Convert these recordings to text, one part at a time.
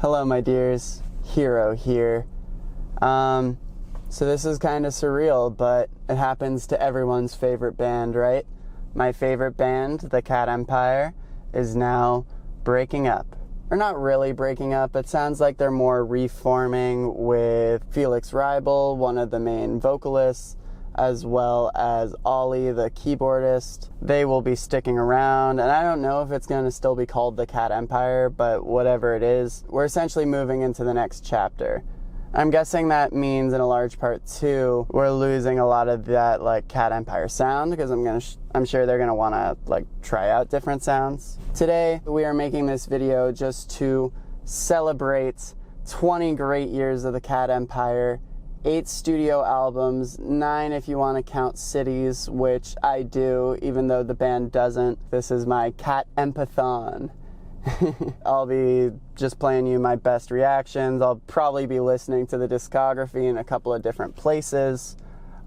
Hello my dears, Hero here. So this is kind of surreal, but it happens to everyone's favorite band, right? My favorite band, the Cat Empire, is now breaking up. Or not really breaking up, it sounds like they're more reforming with Felix Reibel, one of the main vocalists, as well as Ollie, the keyboardist. They will be sticking around, and I don't know if it's going to still be called the Cat Empire, but whatever it is, we're essentially moving into the next chapter. I'm guessing that means in a large part too, we're losing a lot of that like Cat Empire sound, because I'm sure they're gonna want to like try out different sounds. Today we are making this video just to celebrate 20 great years of the Cat Empire, 8 studio albums, 9 if you want to count cities, which I do, even though the band doesn't. This is my Cat Empithon. I'll be just playing you my best reactions. I'll probably be listening to the discography in a couple of different places,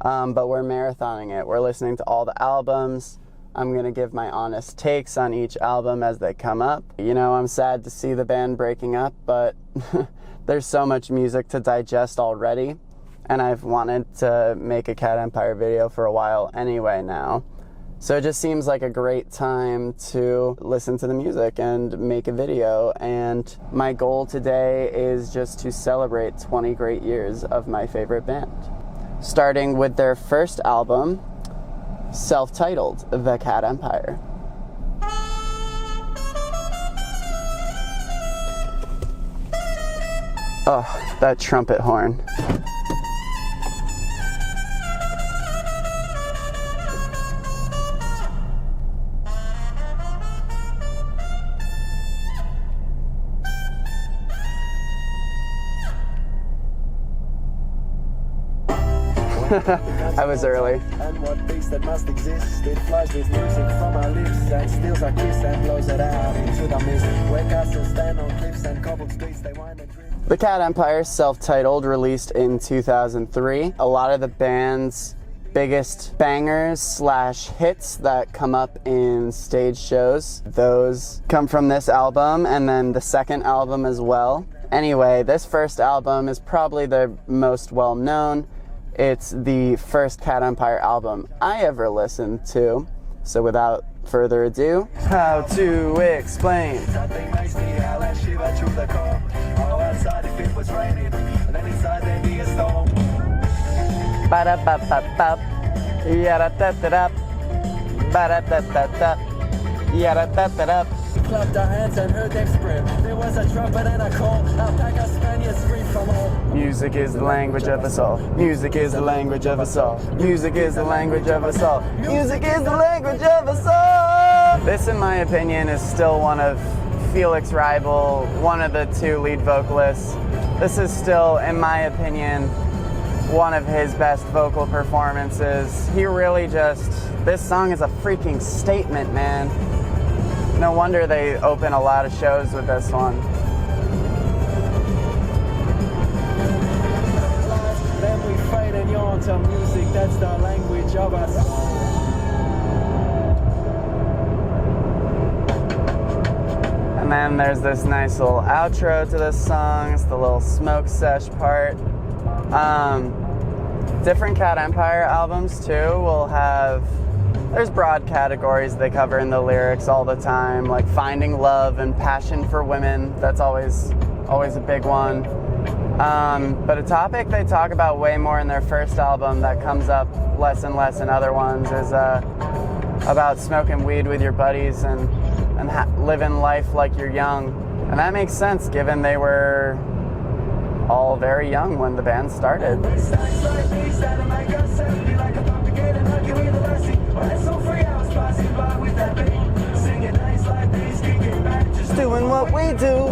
but we're marathoning it. We're listening to all the albums. I'm going to give my honest takes on each album as they come up. You know, I'm sad to see the band breaking up, but there's so much music to digest already, and I've wanted to make a Cat Empire video for a while anyway now. So it just seems like a great time to listen to the music and make a video, and my goal today is just to celebrate 20 great years of my favorite band. Starting with their first album, self-titled, The Cat Empire. Oh, that trumpet horn. I was early. And what beast that must exist, it flies with music from our lips and steals our kiss and blows it out into the mist, where castles stand on cliffs and cobbled streets they wind and drift. The Cat Empire, self-titled, released in 2003. A lot of the band's biggest bangers slash hits that come up in stage shows, those come from this album, and then the second album as well. Anyway, this first album is probably the most well-known. It's the first Cat Empire album I ever listened to. So without further ado, how to explain. Something makes me howl and shiver through the core. Oh, outside if it was raining, and then inside there'd be a storm. Ba-da-ba-ba-ba, ya-da-da-da-da, ba-da-da-da-da, ya-da-da-da-da. Clapped our hands and heard them scream. There was a trumpet and a call. Our pack of Spaniards free from all. Music is the language of us all. Music is the language of us all. Music is the language of us all. Music is the language of us all. This, in my opinion, is still one of Felix Reibel, one of the 2 lead vocalists. This is still, in my opinion, one of his best vocal performances. He really just, this song is a freaking statement, man. No wonder they open a lot of shows with this one. Then we fade and yawn to music, that's the language of us. And then there's this nice little outro to this song. It's the little smoke sesh part. Different Cat Empire albums too will have, there's broad categories they cover in the lyrics all the time, like finding love and passion for women. That's always a big one. But a topic they talk about way more in their first album that comes up less and less in other ones is about smoking weed with your buddies and living life like you're young. And that makes sense given they were all very young when the band started. Just doing what we do.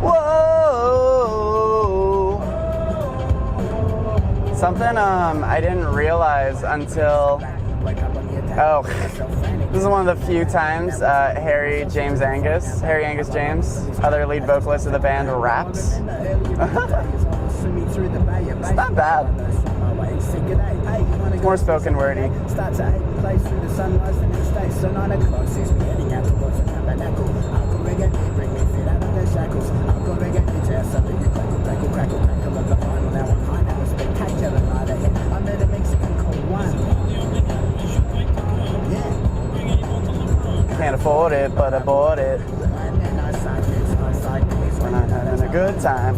Whoa. Something I didn't realize until, this is one of the few times Harry Angus James, other lead vocalist of the band, raps. It's not bad. More spoken wordy. Can't afford it, but I bought it when I'm having a good time.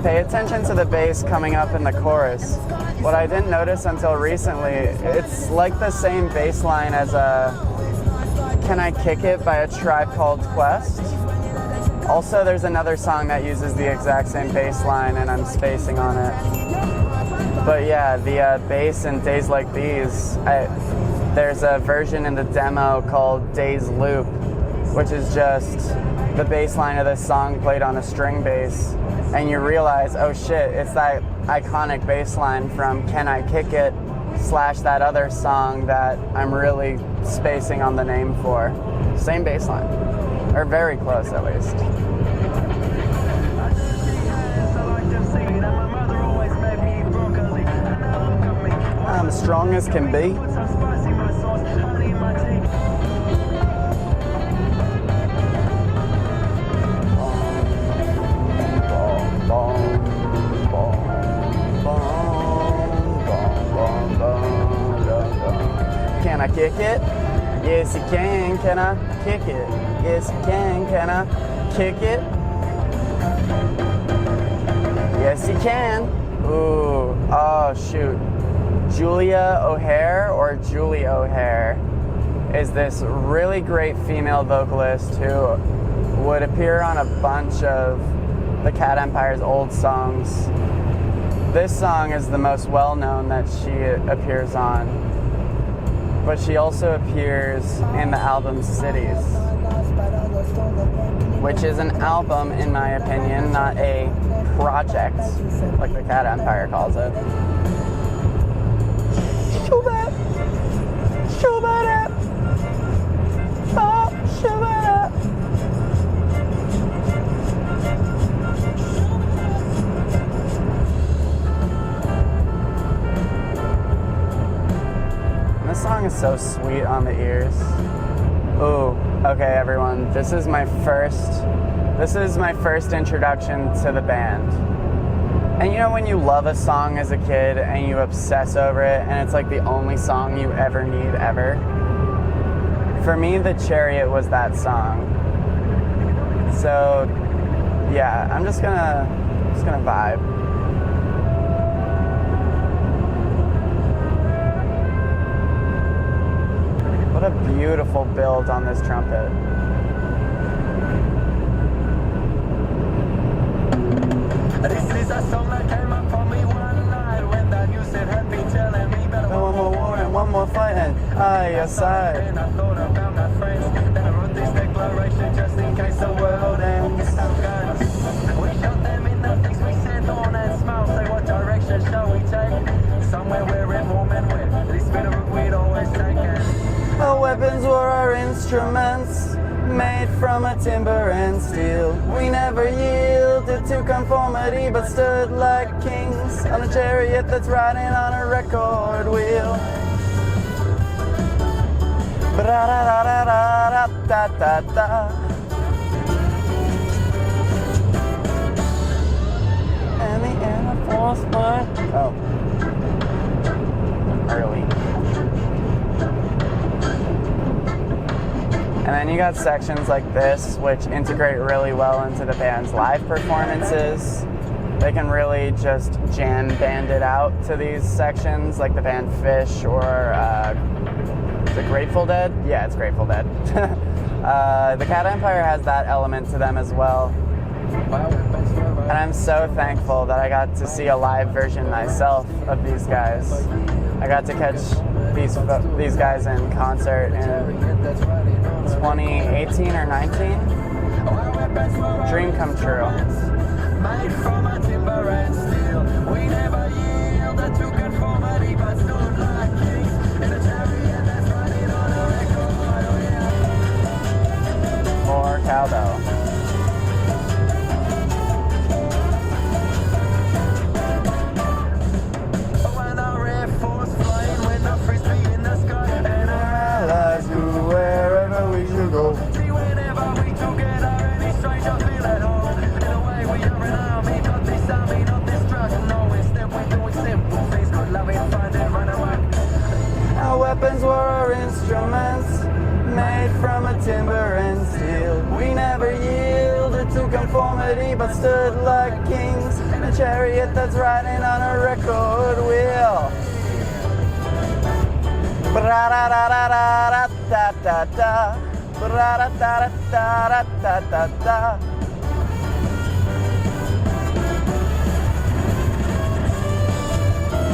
Pay attention to the bass coming up in the chorus. What I didn't notice until recently, it's like the same bass line as Can I Kick It by A Tribe Called Quest. Also, there's another song that uses the exact same bass line, and I'm spacing on it. But yeah, the bass in Days Like These, there's a version in the demo called Days Loop, which is just the bass line of this song played on a string bass. And you realize, oh shit, it's that iconic bass line from Can I Kick It / that other song that I'm really spacing on the name for. Same bass line, or very close at least. I'm as strong as can be. Can I kick it? Yes, you can. Can I kick it? Yes, you can. Can I kick it? Yes, you can. Ooh, oh shoot. Julia O'Hare, or Julie O'Hare, is this really great female vocalist who would appear on a bunch of the Cat Empire's old songs. This song is the most well-known that she appears on, but she also appears in the album Cities, which is an album, in my opinion, not a project, like the Cat Empire calls it. This song is so sweet on the ears. Ooh, okay everyone, this is my first introduction to the band. And you know when you love a song as a kid and you obsess over it and it's like the only song you ever need ever? For me, the Chariot was that song. So yeah, I'm just gonna vibe. What a beautiful build on this trumpet. This is a song that came up for me one night when that music had been telling me better one more war and one more fight and your side. And I thought about my friends. Then I wrote this declaration just in case the world ends. We shot them in the things we said on and smile. Say what direction shall we take? Somewhere where it warm and wet. This bit of route we'd always taken. Our weapons were our instruments, made from a timber and steel. We never yielded to conformity, but stood like kings on a chariot that's riding on a record wheel. Ba-da-da-da-da-da-da-da-da. And the Air Force One. Oh. Early. And then you got sections like this, which integrate really well into the band's live performances. They can really just jam band it out to these sections, like the band Fish or is it Grateful Dead? Yeah, it's Grateful Dead. The Cat Empire has that element to them as well. And I'm so thankful that I got to see a live version myself of these guys. I got to catch these guys in concert in 2018 or 19. Dream come true. Made from a timber and steel. We never yielded to conformity, but stood like kings in a chariot that's riding on a record wheel. More cowbell. When our Air Force flying, when the frisbee in the sky, and our Allies go wherever we should go. see whenever we together, any stranger feel at home. In a way we are an army, not this destruction. No, humanity, but stood like kings in a chariot that's riding on a record wheel. Bra-da-da-da-da-da-da-da. Bra-da-da-da-da-da-da-da.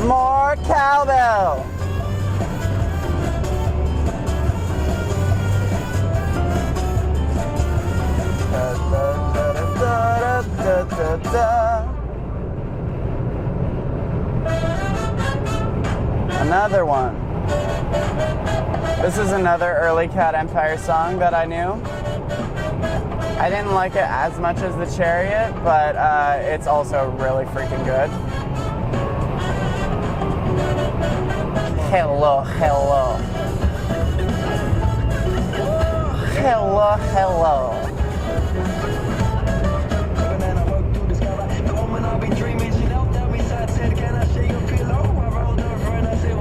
More cowbell. Another one. This is another early Cat Empire song that I knew. I didn't like it as much as the Chariot, but it's also really freaking good. Hello, hello. Hello, hello.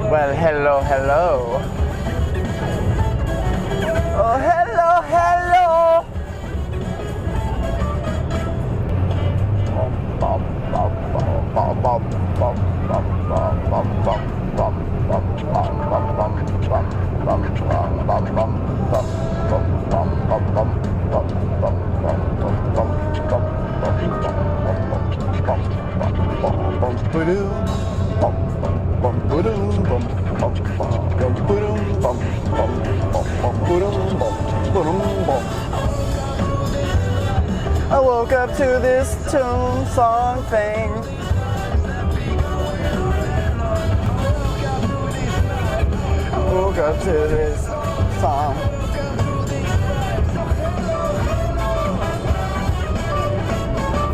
Well, hello, hello. Oh, hello, hello. I woke up to this tune song thing. I woke up to this song.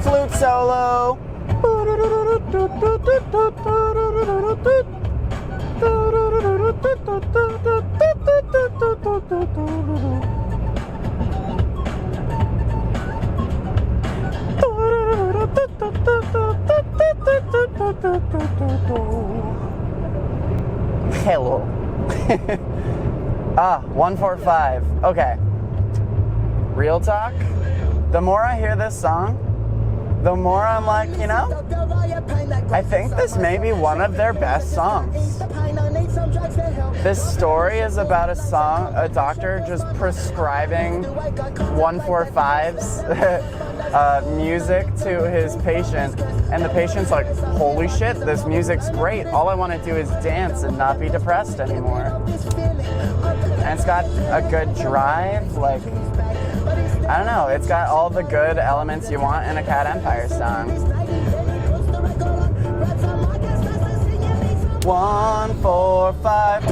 Flute solo. Hello. 145. Okay. Real talk. The more I hear this song, the more I'm like, you know, I think this may be one of their best songs. This story is about a doctor just prescribing 145's music to his patient, and the patient's like, holy shit, this music's great. All I want to do is dance and not be depressed anymore. And it's got a good drive, like, I don't know, it's got all the good elements you want in a Cat Empire song. 145.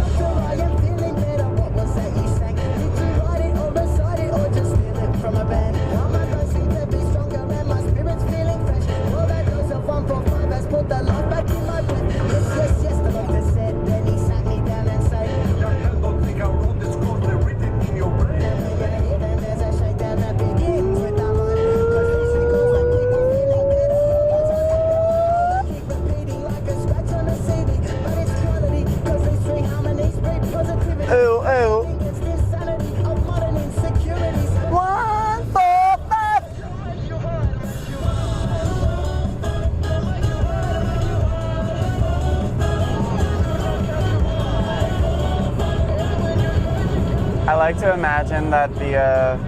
I like to imagine that the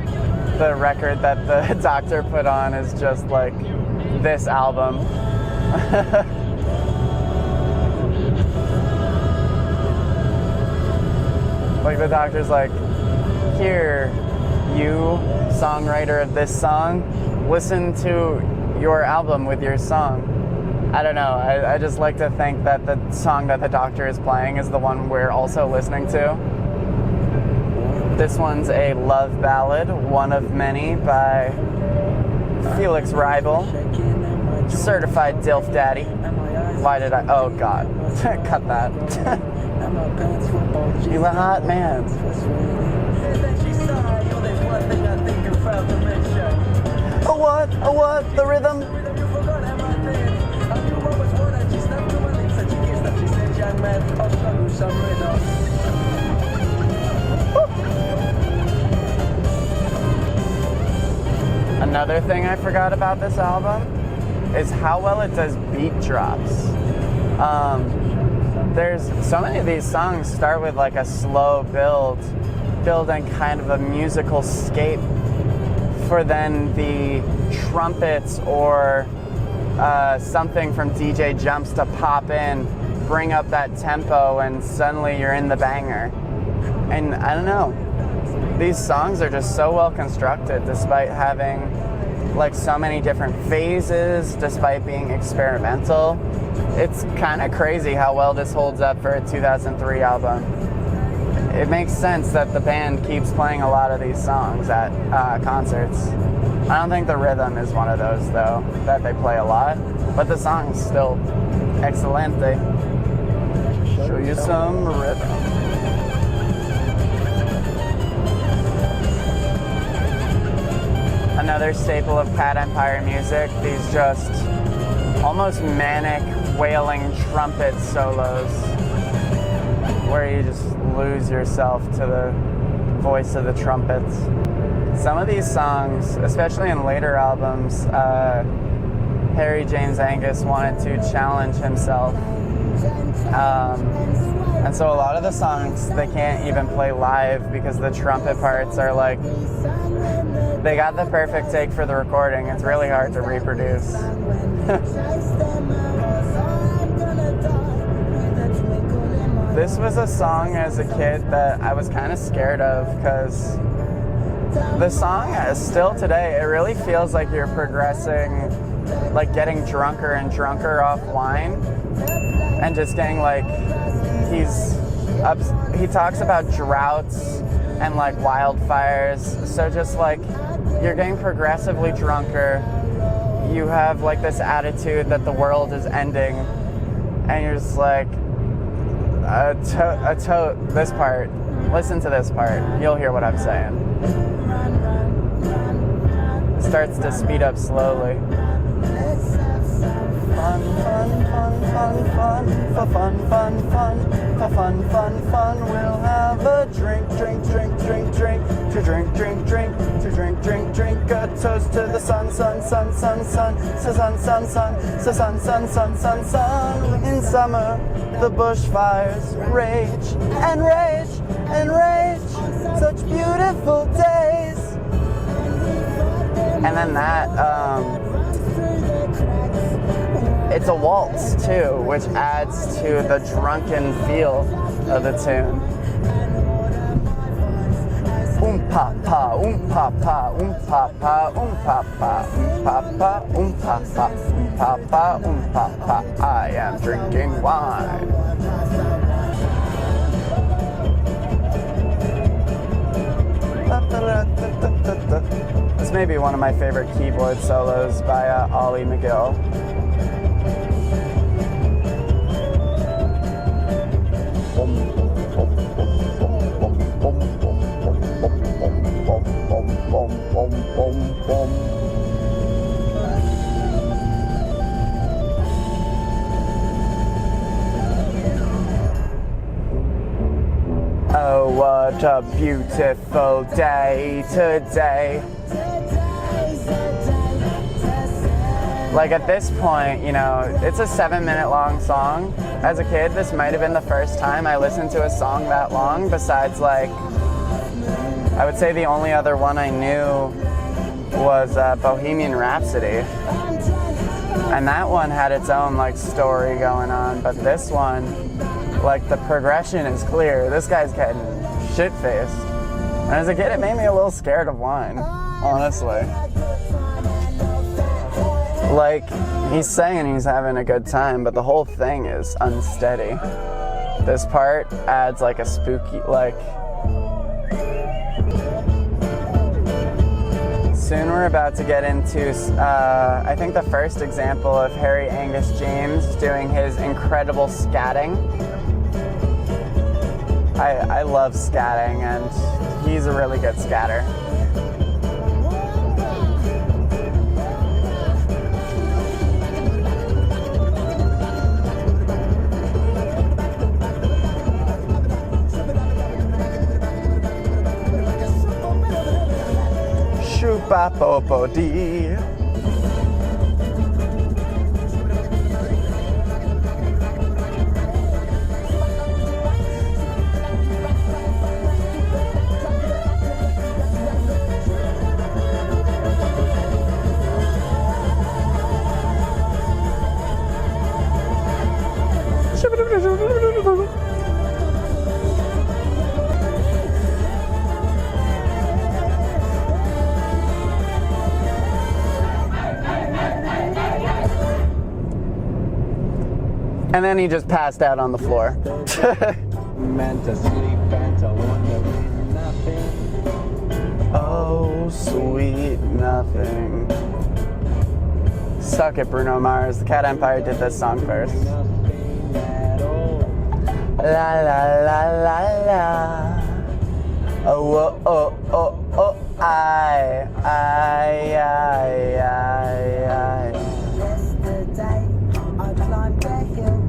record that the doctor put on is just like this album. Like the doctor's like, here, you songwriter of this song, listen to your album with your song. I don't know, I just like to think that the song that the doctor is playing is the one we're also listening to. This one's a love ballad, one of many, by Felix Riebel, certified DILF daddy. Why did I? Oh God, cut that. He's a hot man. Oh what? Oh what? The rhythm. Another thing I forgot about this album is how well it does beat drops. There's so many of these songs start with like a slow building kind of a musical scape for then the trumpets or something from DJ Jumps to pop in, bring up that tempo, and suddenly you're in the banger. And I don't know, these songs are just so well constructed despite having like so many different phases, despite being experimental. It's kind of crazy how well this holds up for a 2003 album. It makes sense that the band keeps playing a lot of these songs at concerts. I don't think the rhythm is one of those though, that they play a lot, but the song's still excellent. They show you some rhythm. Another staple of Cat Empire music, these just almost manic wailing trumpet solos where you just lose yourself to the voice of the trumpets. Some of these songs, especially in later albums, Harry James Angus wanted to challenge himself. And so a lot of the songs they can't even play live because the trumpet parts are like, they got the perfect take for the recording. It's really hard to reproduce. This was a song as a kid that I was kind of scared of because the song, still today, it really feels like you're progressing, like drunker and drunker off wine and just getting like, he talks about droughts and like wildfires. So just like you're getting progressively drunker. You have like this attitude that the world is ending and you're just like, this part, listen to this part, you'll hear what I'm saying. It starts to speed up slowly. Fun, fun, fun, fun, fun, for fun, fun, fun, for fun, fun, fun, we'll have a drink, drink, drink, drink, drink, to drink, drink, drink, to drink, drink, drink, a toast to the sun, sun, sun, sun, sun, so sun, sun, sun, so sun, sun, sun, sun, sun. In summer, the bushfires rage and rage and rage, such beautiful days. And then that, it's a waltz too, which adds to the drunken feel of the tune. Pa pa, pa pa, pa pa, pa pa, pa pa, pa pa, pa. I am drinking wine. This may be one of my favorite keyboard solos by Ollie McGill. Oh, what a beautiful day today. Like at this point, you know, it's a 7-minute long song. As a kid, this might have been the first time I listened to a song that long, besides like, I would say the only other one I knew was Bohemian Rhapsody. And that one had its own like story going on, but this one, like the progression is clear. This guy's getting shit-faced. And as a kid, it made me a little scared of wine, honestly. Like, he's saying he's having a good time, but the whole thing is unsteady. This part adds like a spooky, like... Soon we're about to get into, I think the first example of Harry Angus James doing his incredible scatting. I love scatting, and he's a really good scatter. Shupa pa po po dee. And then he just passed out on the floor. Meant to sleep and to wondering nothing. Oh, sweet nothing. Suck it, Bruno Mars. The Cat Empire did this song first. Nothing at all. La la la la la. Oh, oh, oh, oh, oh, I. Yesterday, I climbed a hill,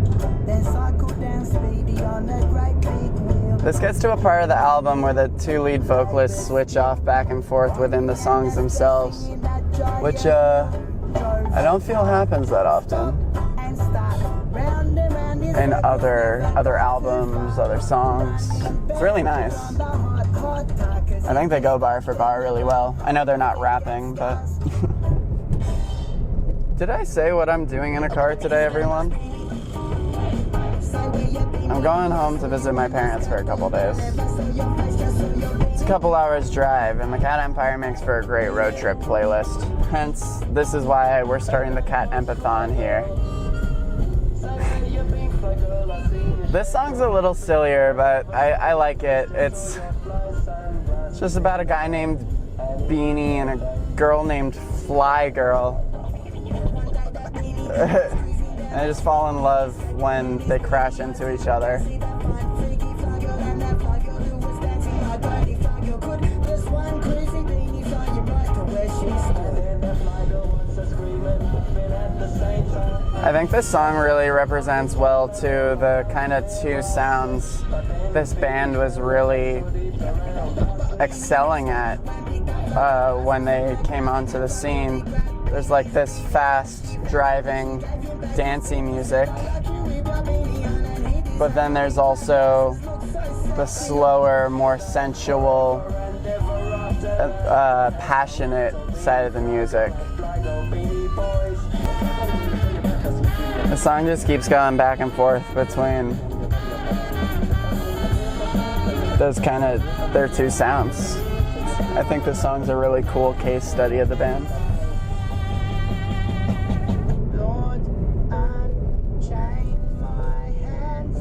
then cycled down speedy on a great big wheel. This gets to a part of the album where the two lead vocalists switch off back and forth within the songs themselves, which I don't feel happens that often in other albums, other songs. It's really nice. I think they go bar for bar really well. I know they're not rapping, but... Did I say what I'm doing in a car today, everyone? I'm going home to visit my parents for a couple days. It's a couple hours drive, and the Cat Empire makes for a great road trip playlist. Hence, this is why we're starting the Cat Empithon here. This song's a little sillier, but I like it. It's just about a guy named Beanni and a girl named Fly Girl. And they just fall in love when they crash into each other. I think this song really represents well too the kind of two sounds this band was really excelling at when they came onto the scene. There's like this fast driving dancey music, but then there's also the slower, more sensual, passionate side of the music. The song just keeps going back and forth between those kind of their two sounds. I think this song's a really cool case study of the band. Lord, unchain my hands.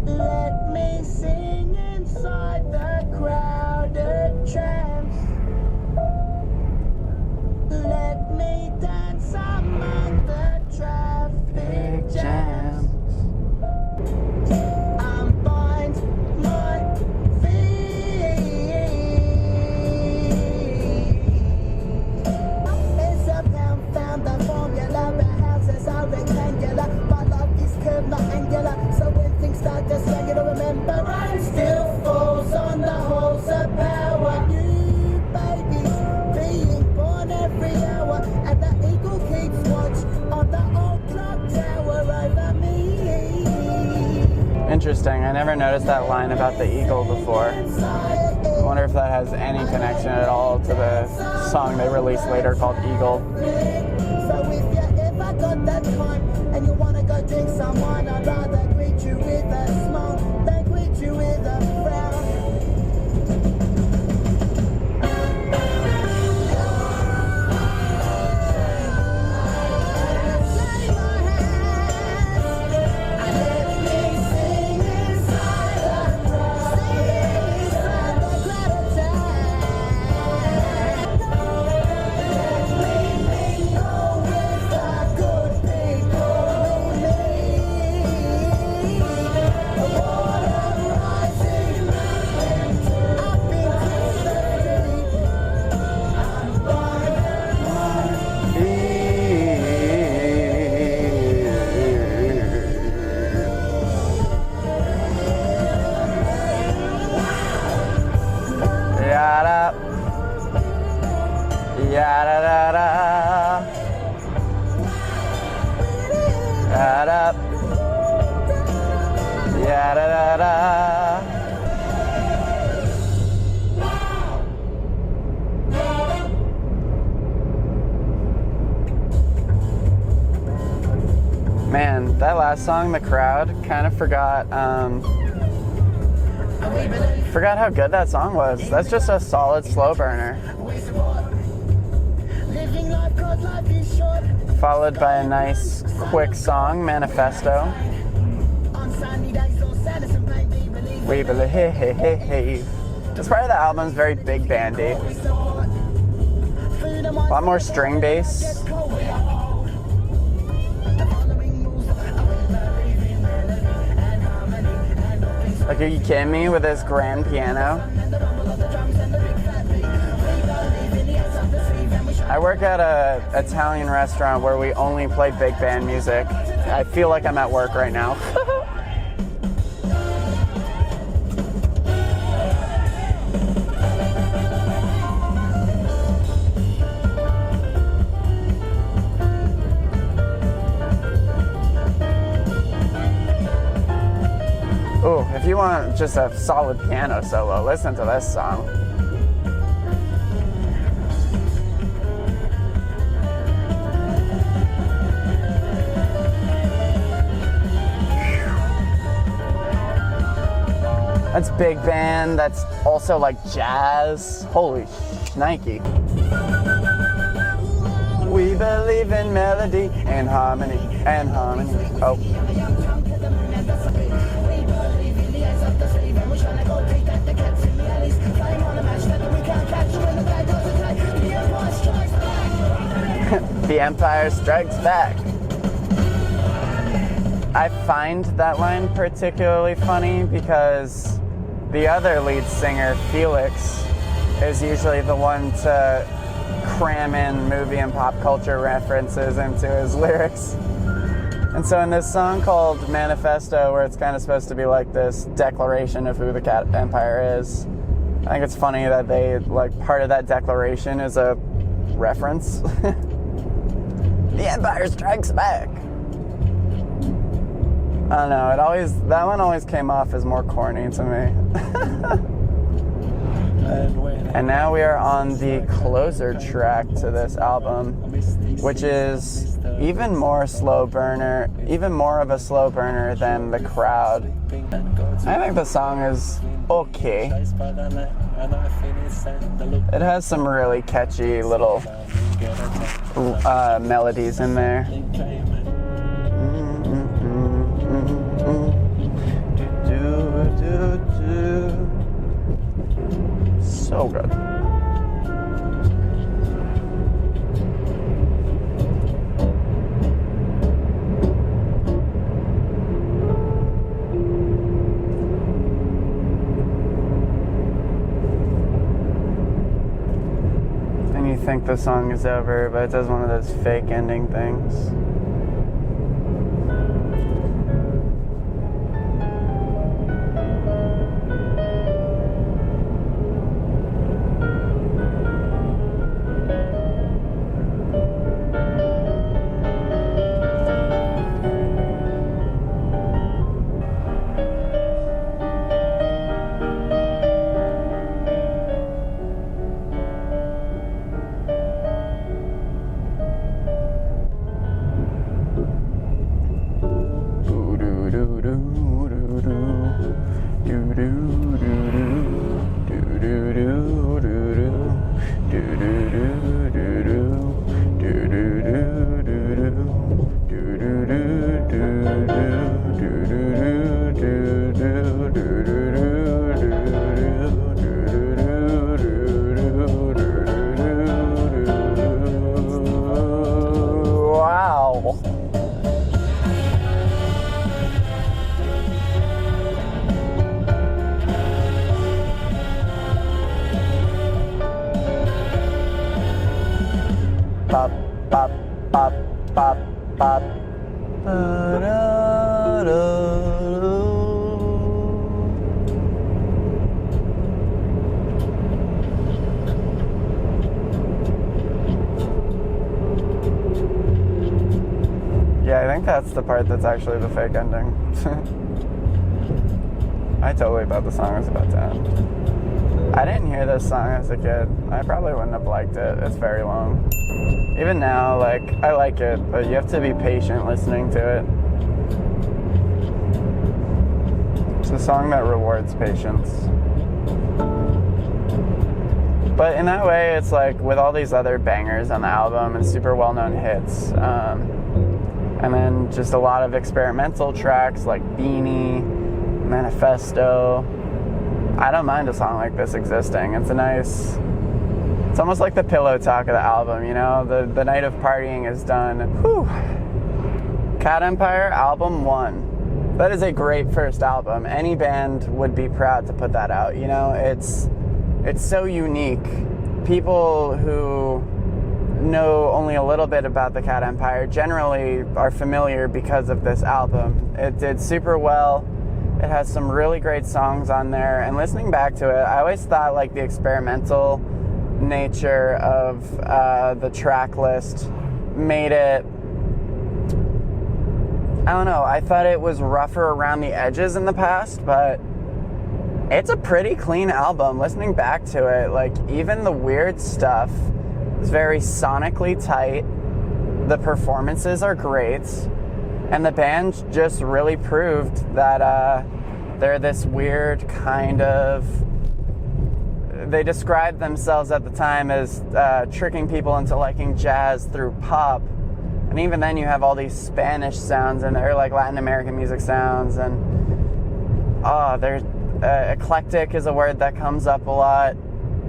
Let me sing inside the crowded trams. Let me dance among the traffic jams. Unbind my feet. It's a found the formula. The houses are rectangular. My love is curved, not angular. So when things start to swing, you remember rain still falls on the halls of power. New babies being born every hour, and the eagle keeps watch on the old clock tower over me. Interesting. I never noticed that line about the eagle before. I wonder if that has any connection at all to the song they released later called Eagle. So if you ever got that time and you wanna go drink some wine, I'd rather greet you with a smile than greet you with a frown. da da. Yeah da da da. Man, that last song, The Crowd, kind of forgot how good that song was. That's just a solid slow burner. Followed by a nice, quick song, Manifesto. We believe. This part of the album is very big bandy. A lot more string bass. Like, are you kidding me with this grand piano? I work at an Italian restaurant where we only play big band music. I feel like I'm at work right now. Ooh, if you want just a solid piano solo, listen to this song. That's big band, that's also like jazz. Holy shnikey. We believe in melody and harmony and harmony. Oh. The Empire Strikes Back. I find that line particularly funny because the other lead singer, Felix, is usually the one to cram in movie and pop culture references into his lyrics. And so in this song called Manifesto, where it's kind of supposed to be like this declaration of who the Cat Empire is, I think it's funny that they, like, part of that declaration is a reference. The Empire Strikes Back. I don't know, that one always came off as more corny to me. And now we are on the closer track to this album, which is even more of a slow burner than The Crowd. I think the song is okay. It has some really catchy little melodies in there. So good. And you think the song is over, but it does one of those fake ending things. Bop, bop, bop, bop, bop. Yeah, Yeah, I think that's the part that's actually the fake ending. I totally thought the song was about to end. I didn't hear this song as a kid. I probably wouldn't have liked it. It's very long. Even now, like, I like it, but you have to be patient listening to it. It's a song that rewards patience. But in that way, it's like with all these other bangers on the album and super well-known hits, and then just a lot of experimental tracks like Beanni, Manifesto. I don't mind a song like this existing. It's it's almost like the pillow talk of the album, you know? The night of partying is done. Whew. Cat Empire, album 1. That is a great first album. Any band would be proud to put that out, you know? It's so unique. People who know only a little bit about the Cat Empire generally are familiar because of this album. It did super well. It has some really great songs on there, and listening back to it, I always thought like the experimental nature of the track list made it, I don't know, I thought it was rougher around the edges in the past, but it's a pretty clean album. Listening back to it, like even the weird stuff is very sonically tight. The performances are great. And the band just really proved that they're this weird kind of... They described themselves at the time as tricking people into liking jazz through pop. And even then you have all these Spanish sounds in there, like Latin American music sounds. And there's eclectic is a word that comes up a lot.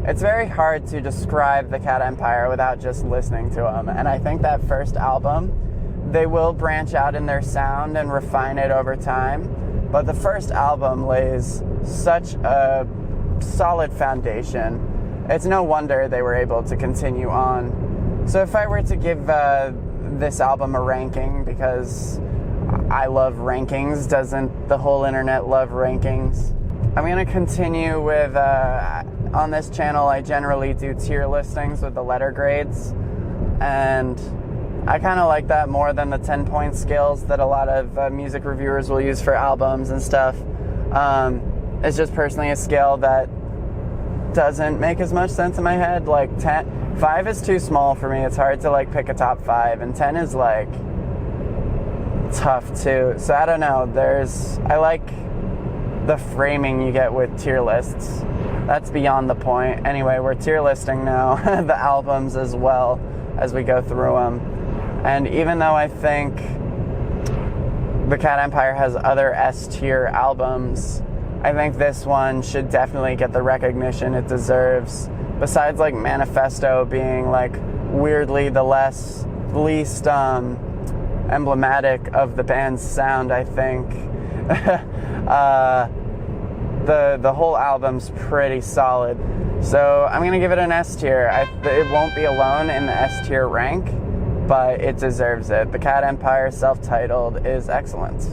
It's very hard to describe the Cat Empire without just listening to them. And I think that first album, they will branch out in their sound and refine it over time, but the first album lays such a solid foundation. It's no wonder they were able to continue on. So if I were to give this album a ranking, because I love rankings, doesn't the whole internet love rankings? I'm going to continue with, on this channel I generally do tier listings with the letter grades, and I kind of like that more than the 10-point scales that a lot of music reviewers will use for albums and stuff. It's just personally a scale that doesn't make as much sense in my head. Like 5 is too small for me. It's hard to like pick a top 5, and 10 is like tough too. So I don't know. I like the framing you get with tier lists. That's beyond the point. Anyway, we're tier listing now the albums as well as we go through them. And even though I think the Cat Empire has other S-tier albums, I think this one should definitely get the recognition it deserves. Besides like Manifesto being like weirdly the least emblematic of the band's sound, I think. The whole album's pretty solid. So I'm gonna give it an S tier. It won't be alone in the S tier rank, but it deserves it. The Cat Empire, self-titled, is excellent.